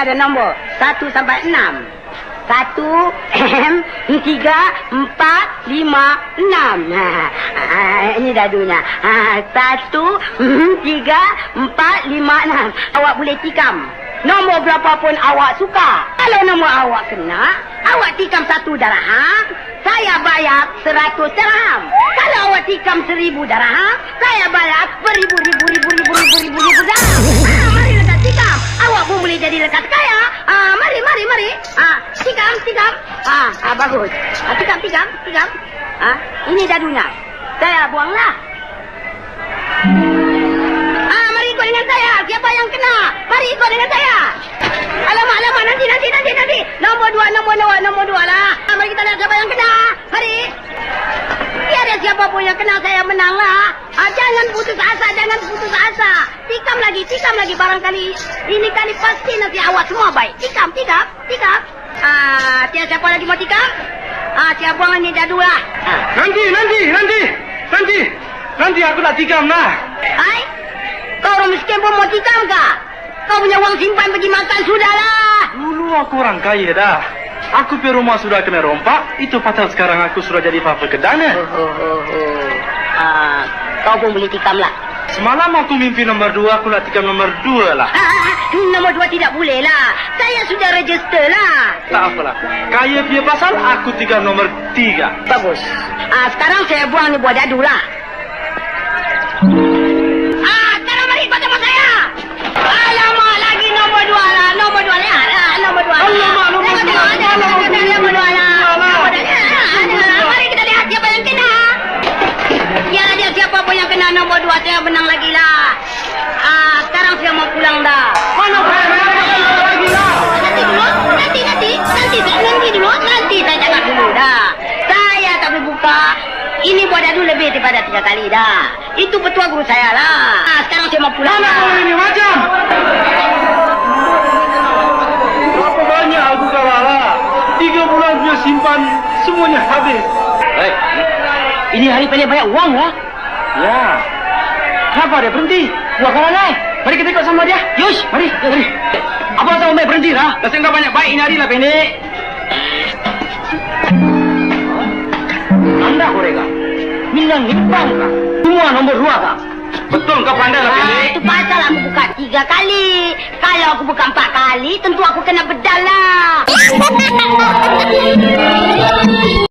ada nombor 1 sampai 6. 1, 3, 4, 5, 6. Ini dadunya. 1, 3, 4, 5, 6. Awak boleh tikam nombor berapapun awak suka. Kalau nombor awak kena, awak tikam 1 dirham, saya bayar 100 dirham. Kalau awak tikam 1000 dirham, saya bayar beribu-ribu dirham. Mari lekat tikam. Awak pun boleh jadi lekat kaya. Mari. Tikam. Bagus. Tikam. Ini dadunya. Saya buanglah. Mari ikut dengan saya. Siapa yang kena? Mari ikut dengan saya. Alamak. Nanti. Nombor 2 lah. Mari kita lihat siapa yang kena. Mari. Tiada siapa pun yang kena, saya menang lah. Jangan putus asa. Tikam lagi. Barangkali ini kali pasti nanti awak semua baik. Tikam. Tiada siapa lagi mau tikam? Siapa buang ini dah 2. Nanti aku nak tikam lah. Hai? Kau orang miskin pun mau tikam kah? Kau punya uang simpan pergi makan sudahlah. Dulu aku orang kaya dah. Aku pergi rumah sudah kena rompak. Itu pasal sekarang aku sudah jadi papa kedana. Kau pun boleh tikam lah. Semalam aku mimpi nombor 2, aku nak tikam nombor 2 lah. Nombor 2 tidak boleh lah. Saya sudah register lah. Tak apalah. Kaya punya pasal aku tikam nombor 3. Bagus. Sekarang saya buang ni buat dadu lah. Sekarang mari ikut sama saya. Alamak, lagi nombor 2 lah. Nombor 2 lah. Nombor 2 lah. Alamak, nombor 2 lah. Mari kita lihat siapa yang kena. Tiada siapa pun yang kena nombor 2. Saya menang lagi lah. Sekarang saya mau pulang dah. Mana saya lagi lah? Nanti dulu. Nanti saya cakap dulu dah. Saya tak boleh buka. Ini buat dadu lebih daripada 3 kali dah. Itu petua guru saya lah. Sekarang saya mau pulang. Mana kau ini macam? Berapa banyak aku kalah lah. 3 bulan punya simpan semuanya habis. Ini hari paling banyak uang lah. Ya. Kenapa dia berhenti? Buat kalah lah. Mari kita ikut sama dia. Yush, mari. Apa tahu Mek berhenti lah? Dah sehingga banyak baik ini hari lah pendek. Anda koreka. Minang nimpang kah? Semua nombor 2 kah? Betul kau pandai lah pendek. Itu pasal aku buka 3 kali. Kalau aku buka 4 kali, tentu aku kena bedal lah.